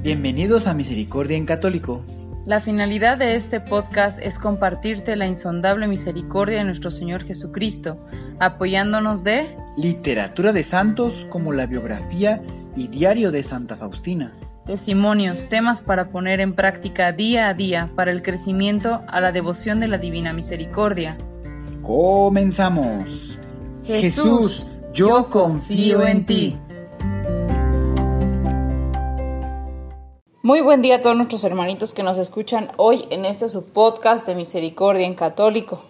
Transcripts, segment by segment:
Bienvenidos a Misericordia en Católico. La finalidad de este podcast es compartirte la insondable misericordia de nuestro Señor Jesucristo, apoyándonos de literatura de santos como la biografía y diario de Santa Faustina. Testimonios, temas para poner en práctica día a día para el crecimiento a la devoción de la Divina Misericordia. ¡Comenzamos! Jesús, yo confío en ti. Muy buen día a todos nuestros hermanitos que nos escuchan hoy en este su podcast de Misericordia en Católico.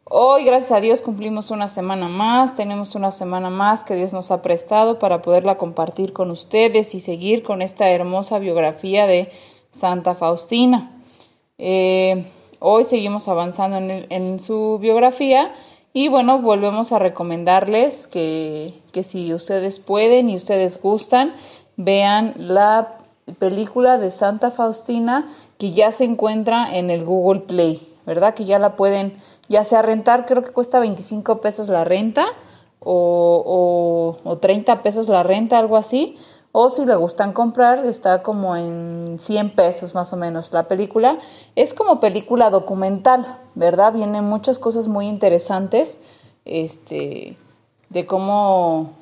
Hoy, gracias a Dios, cumplimos una semana más, tenemos una semana más que Dios nos ha prestado para poderla compartir con ustedes y seguir con esta hermosa biografía de Santa Faustina. Hoy seguimos avanzando en su biografía y bueno, volvemos a recomendarles que si ustedes pueden y ustedes gustan, vean la película de Santa Faustina que ya se encuentra en el Google Play, ¿verdad? Que ya la pueden ya sea rentar, creo que cuesta 25 pesos la renta o 30 pesos la renta, algo así. O si le gustan comprar, está como en 100 pesos más o menos la película. Es como película documental, ¿verdad? Vienen muchas cosas muy interesantes de cómo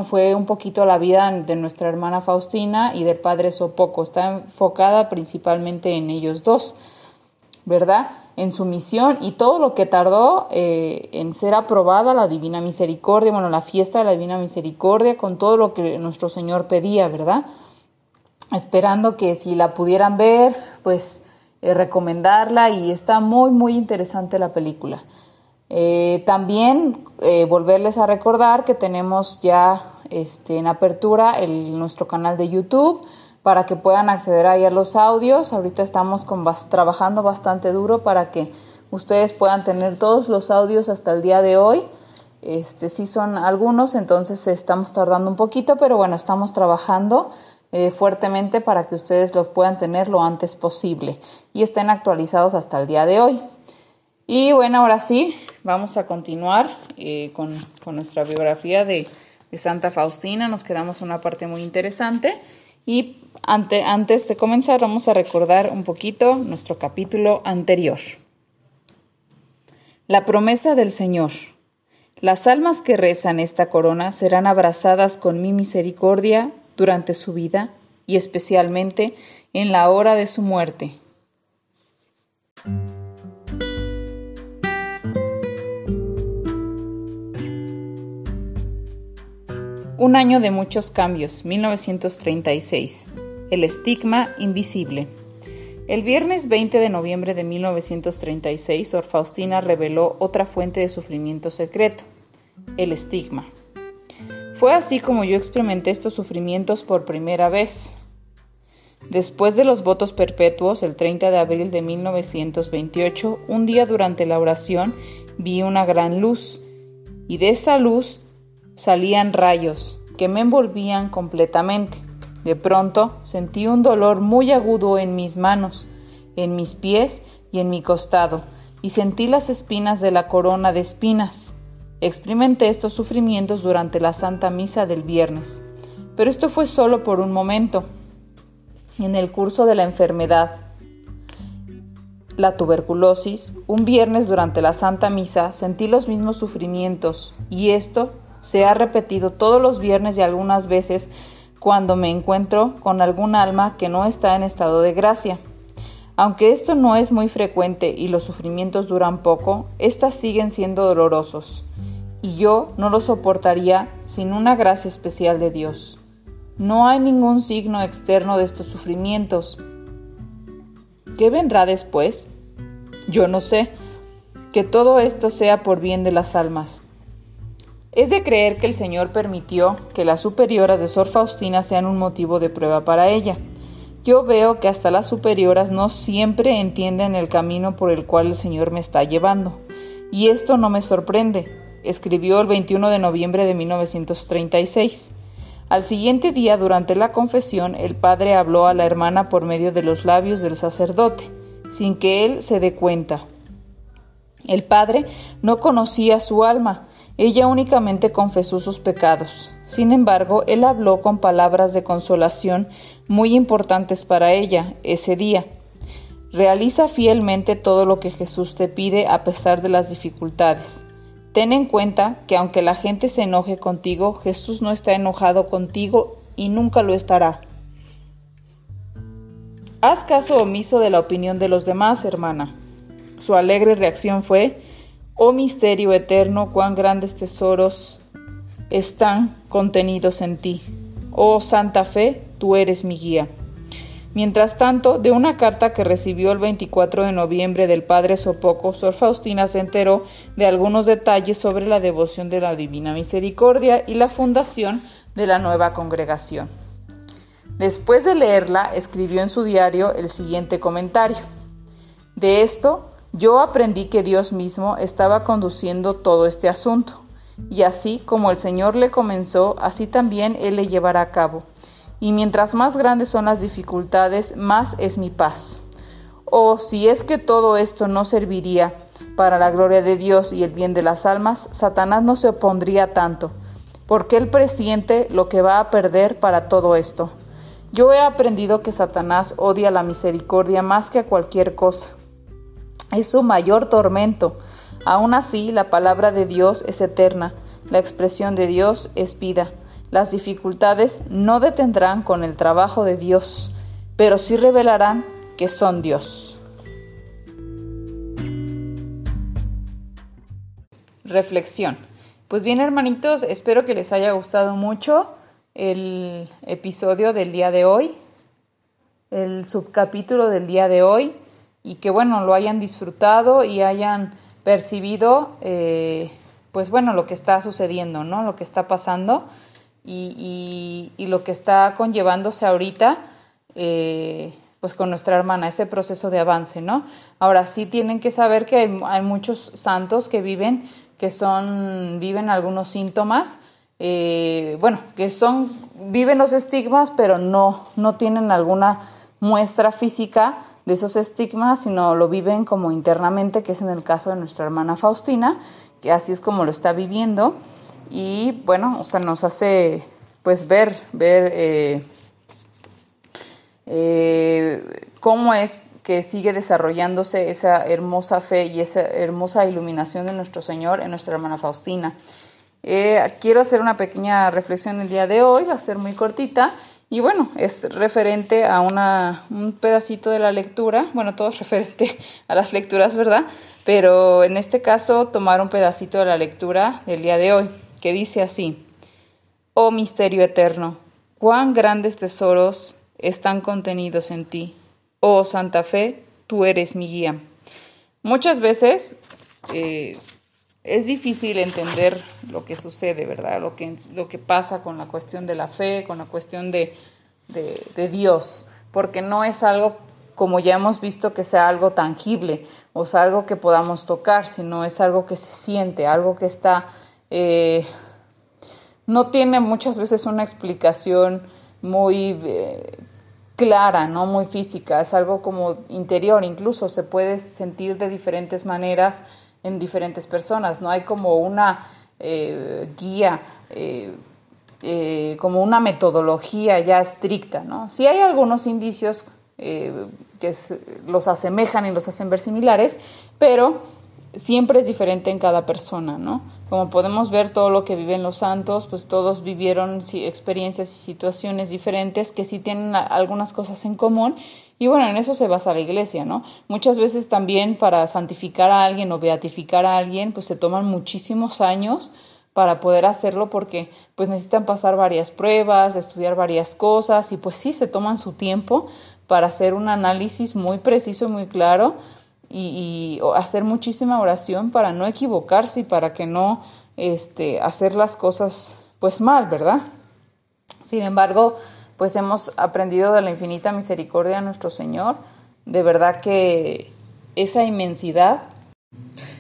fue un poquito la vida de nuestra hermana Faustina y del padre Sopoco. Está enfocada principalmente en ellos dos, ¿verdad? En su misión y todo lo que tardó en ser aprobada la Divina Misericordia, bueno, la fiesta de la Divina Misericordia, con todo lo que nuestro Señor pedía, ¿verdad? Esperando que si la pudieran ver, pues recomendarla, y está muy, muy interesante la película. También volverles a recordar que tenemos ya en apertura nuestro canal de YouTube para que puedan acceder ahí a los audios. Ahorita estamos trabajando bastante duro para que ustedes puedan tener todos los audios hasta el día de hoy. Sí son algunos, entonces estamos tardando un poquito, pero bueno, estamos trabajando fuertemente para que ustedes los puedan tener lo antes posible y estén actualizados hasta el día de hoy. Y bueno, ahora sí, vamos a continuar con nuestra biografía de Santa Faustina. Nos quedamos en una parte muy interesante y antes de comenzar vamos a recordar un poquito nuestro capítulo anterior. La promesa del Señor. Las almas que rezan esta corona serán abrazadas con mi misericordia durante su vida y especialmente en la hora de su muerte. Un año de muchos cambios, 1936. El estigma invisible. El viernes 20 de noviembre de 1936, Sor Faustina reveló otra fuente de sufrimiento secreto, el estigma. Fue así como yo experimenté estos sufrimientos por primera vez. Después de los votos perpetuos, el 30 de abril de 1928, un día durante la oración vi una gran luz, y de esa luz salían rayos que me envolvían completamente. De pronto sentí un dolor muy agudo en mis manos, en mis pies y en mi costado, y sentí las espinas de la corona de espinas. Experimenté estos sufrimientos durante la Santa Misa del viernes, pero esto fue solo por un momento. En el curso de la enfermedad, la tuberculosis, un viernes durante la Santa Misa sentí los mismos sufrimientos, y esto se ha repetido todos los viernes y algunas veces cuando me encuentro con algún alma que no está en estado de gracia. Aunque esto no es muy frecuente y los sufrimientos duran poco, estas siguen siendo dolorosos, y yo no los soportaría sin una gracia especial de Dios. No hay ningún signo externo de estos sufrimientos. ¿Qué vendrá después? Yo no sé. Que todo esto sea por bien de las almas. Es de creer que el Señor permitió que las superioras de Sor Faustina sean un motivo de prueba para ella. Yo veo que hasta las superioras no siempre entienden el camino por el cual el Señor me está llevando. Y esto no me sorprende, escribió el 21 de noviembre de 1936. Al siguiente día, durante la confesión, el padre habló a la hermana por medio de los labios del sacerdote, sin que él se dé cuenta. El padre no conocía su alma. Ella únicamente confesó sus pecados. Sin embargo, él habló con palabras de consolación muy importantes para ella ese día. Realiza fielmente todo lo que Jesús te pide a pesar de las dificultades. Ten en cuenta que aunque la gente se enoje contigo, Jesús no está enojado contigo y nunca lo estará. Haz caso omiso de la opinión de los demás, hermana. Su alegre reacción fue: «Oh misterio eterno, cuán grandes tesoros están contenidos en ti. Oh Santa Fe, tú eres mi guía». Mientras tanto, de una carta que recibió el 24 de noviembre del padre Sopoco, Sor Faustina se enteró de algunos detalles sobre la devoción de la Divina Misericordia y la fundación de la nueva congregación. Después de leerla, escribió en su diario el siguiente comentario: «De esto, yo aprendí que Dios mismo estaba conduciendo todo este asunto, y así como el Señor le comenzó, así también Él le llevará a cabo. Y mientras más grandes son las dificultades, más es mi paz. Oh, si es que todo esto no serviría para la gloria de Dios y el bien de las almas, Satanás no se opondría tanto, porque él presiente lo que va a perder para todo esto. Yo he aprendido que Satanás odia la misericordia más que a cualquier cosa. Es su mayor tormento. Aún así, la palabra de Dios es eterna, la expresión de Dios es vida. Las dificultades no detendrán con el trabajo de Dios, pero sí revelarán que son Dios». Reflexión. Pues bien, hermanitos, espero que les haya gustado mucho el episodio del día de hoy, el subcapítulo del día de hoy, y que bueno, lo hayan disfrutado y hayan percibido pues bueno, lo que está sucediendo, ¿no? Lo que está pasando y lo que está conllevándose ahorita pues con nuestra hermana, ese proceso de avance, ¿no? Ahora sí tienen que saber que hay muchos santos que viven algunos síntomas, viven los estigmas, pero no tienen alguna muestra física de esos estigmas, sino lo viven como internamente, que es en el caso de nuestra hermana Faustina, que así es como lo está viviendo. Y bueno, o sea, nos hace pues ver cómo es que sigue desarrollándose esa hermosa fe y esa hermosa iluminación de nuestro Señor en nuestra hermana Faustina. Quiero hacer una pequeña reflexión el día de hoy, va a ser muy cortita, y bueno, es referente a un pedacito de la lectura. Bueno, todo es referente a las lecturas, ¿verdad? Pero en este caso, tomar un pedacito de la lectura del día de hoy, que dice así: «Oh misterio eterno, cuán grandes tesoros están contenidos en ti. Oh Santa Fe, tú eres mi guía». Muchas veces es difícil entender lo que sucede, ¿verdad? Lo que pasa con la cuestión de la fe, con la cuestión de Dios, porque no es algo, como ya hemos visto, que sea algo tangible o sea algo que podamos tocar, sino es algo que se siente, algo que está no tiene muchas veces una explicación muy clara, ¿no? Muy física, es algo como interior, incluso se puede sentir de diferentes maneras en diferentes personas, no hay como una guía, como una metodología ya estricta, ¿no? Sí hay algunos indicios los asemejan y los hacen ver similares, pero siempre es diferente en cada persona, ¿no? Como podemos ver, todo lo que viven los santos, pues todos vivieron experiencias y situaciones diferentes que sí tienen algunas cosas en común. Y bueno, en eso se basa la iglesia, ¿no? Muchas veces también para santificar a alguien o beatificar a alguien, pues se toman muchísimos años para poder hacerlo, porque pues necesitan pasar varias pruebas, estudiar varias cosas, y pues sí, se toman su tiempo para hacer un análisis muy preciso y muy claro, y hacer muchísima oración para no equivocarse y para que no hacer las cosas pues mal, ¿verdad? Sin embargo, pues hemos aprendido de la infinita misericordia de nuestro Señor. De verdad que esa inmensidad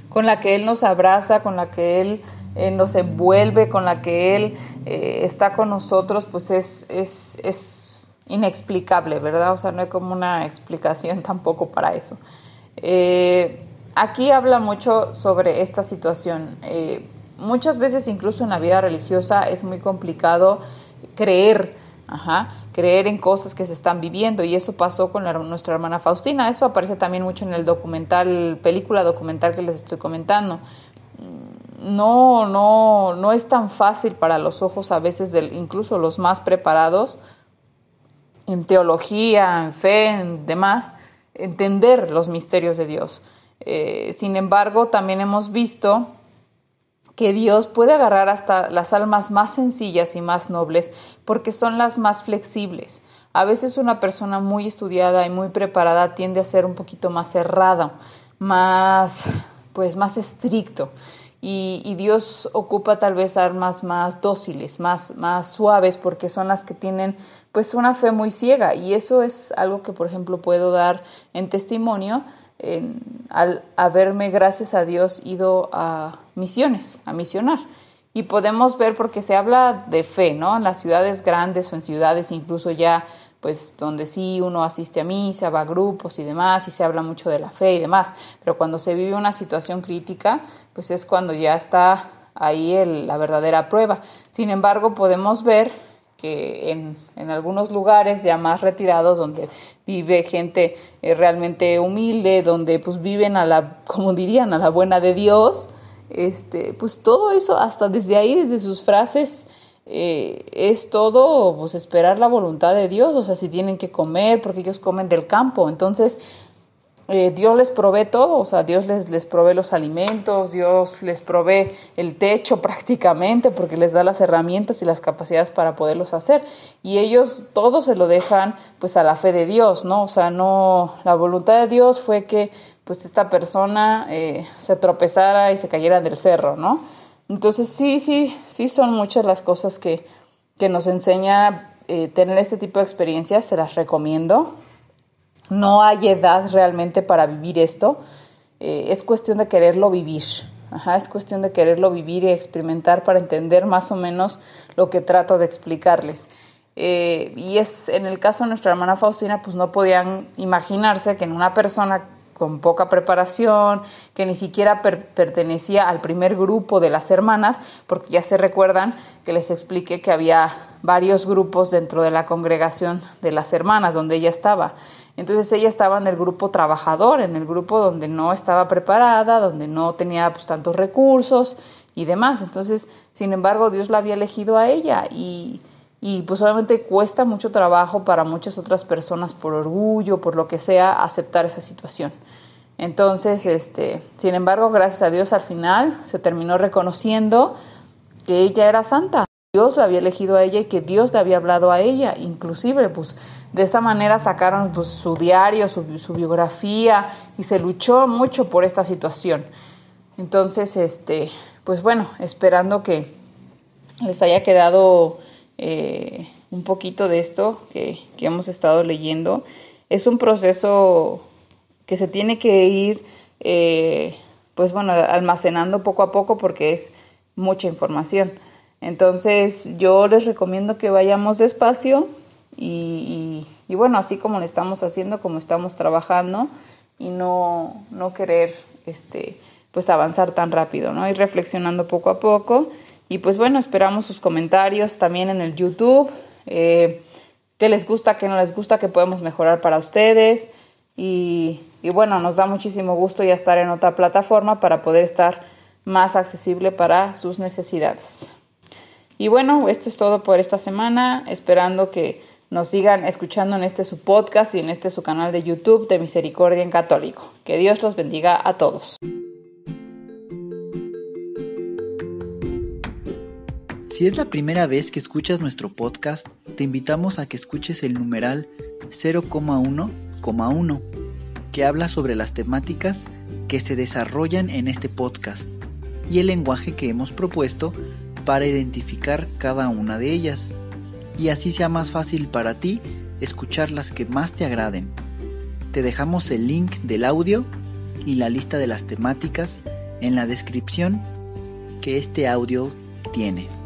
con la que Él nos abraza, con la que Él nos envuelve, con la que Él está con nosotros, pues es inexplicable, ¿verdad? O sea, no hay como una explicación tampoco para eso. Aquí habla mucho sobre esta situación. muchas veces incluso en la vida religiosa es muy complicado creer en cosas que se están viviendo, y eso pasó con nuestra hermana Faustina. Eso aparece también mucho en el película documental que les estoy comentando. No es tan fácil para los ojos a veces incluso los más preparados en teología, en fe, en demás, entender los misterios de Dios. Sin embargo, también hemos visto que Dios puede agarrar hasta las almas más sencillas y más nobles porque son las más flexibles. A veces una persona muy estudiada y muy preparada tiende a ser un poquito más cerrada, más estricto. Y Dios ocupa tal vez almas más dóciles, más suaves, porque son las que tienen pues una fe muy ciega. Y eso es algo que, por ejemplo, puedo dar en testimonio al haberme, gracias a Dios, ido a misiones, a misionar. Y podemos ver, porque se habla de fe, ¿no? En las ciudades grandes o en ciudades incluso ya, pues donde sí uno asiste a misa, va a grupos y demás, y se habla mucho de la fe y demás. Pero cuando se vive una situación crítica, pues es cuando ya está ahí la verdadera prueba. Sin embargo, podemos ver que en algunos lugares ya más retirados, donde vive gente realmente humilde, donde pues viven como dirían, a la buena de Dios, pues todo eso, hasta desde ahí, desde sus frases, es todo pues esperar la voluntad de Dios. O sea, si tienen que comer, porque ellos comen del campo, entonces Dios les provee todo. O sea, Dios les provee los alimentos, Dios les provee el techo prácticamente, porque les da las herramientas y las capacidades para poderlos hacer, y ellos todo se lo dejan pues a la fe de Dios, ¿no? O sea, no, la voluntad de Dios fue que pues esta persona se tropezara y se cayera del cerro, ¿no? Entonces sí son muchas las cosas que nos enseña tener este tipo de experiencias. Se las recomiendo. No hay edad realmente para vivir esto. Es cuestión de quererlo vivir. Es cuestión de quererlo vivir y experimentar para entender más o menos lo que trato de explicarles. Y en el caso de nuestra hermana Faustina, pues no podían imaginarse que en una persona con poca preparación, que ni siquiera pertenecía al primer grupo de las hermanas, porque ya se recuerdan que les expliqué que había varios grupos dentro de la congregación de las hermanas donde ella estaba. Entonces ella estaba en el grupo trabajador, en el grupo donde no estaba preparada, donde no tenía pues tantos recursos y demás. Entonces, sin embargo, Dios la había elegido a ella, y pues obviamente cuesta mucho trabajo para muchas otras personas, por orgullo, por lo que sea, aceptar esa situación. Entonces, sin embargo, gracias a Dios, al final se terminó reconociendo que ella era santa. Dios la había elegido a ella y que Dios le había hablado a ella. Inclusive, pues, de esa manera sacaron pues su diario, su biografía, y se luchó mucho por esta situación. Entonces, pues bueno, esperando que les haya quedado un poquito de esto que hemos estado leyendo. Es un proceso que se tiene que ir pues bueno, almacenando poco a poco, porque es mucha información. Entonces yo les recomiendo que vayamos despacio y bueno, así como lo estamos haciendo, como estamos trabajando, y no querer pues avanzar tan rápido, ¿no? Ir reflexionando poco a poco. Y pues bueno, esperamos sus comentarios también en el YouTube, qué les gusta, qué no les gusta, qué podemos mejorar para ustedes. Y bueno, nos da muchísimo gusto ya estar en otra plataforma para poder estar más accesible para sus necesidades. Y bueno, esto es todo por esta semana, esperando que nos sigan escuchando en su podcast y en su canal de YouTube de Misericordia en Católico. Que Dios los bendiga a todos. Si es la primera vez que escuchas nuestro podcast, te invitamos a que escuches el numeral 0,1,1, que habla sobre las temáticas que se desarrollan en este podcast y el lenguaje que hemos propuesto para identificar cada una de ellas, y así sea más fácil para ti escuchar las que más te agraden. Te dejamos el link del audio y la lista de las temáticas en la descripción que este audio tiene.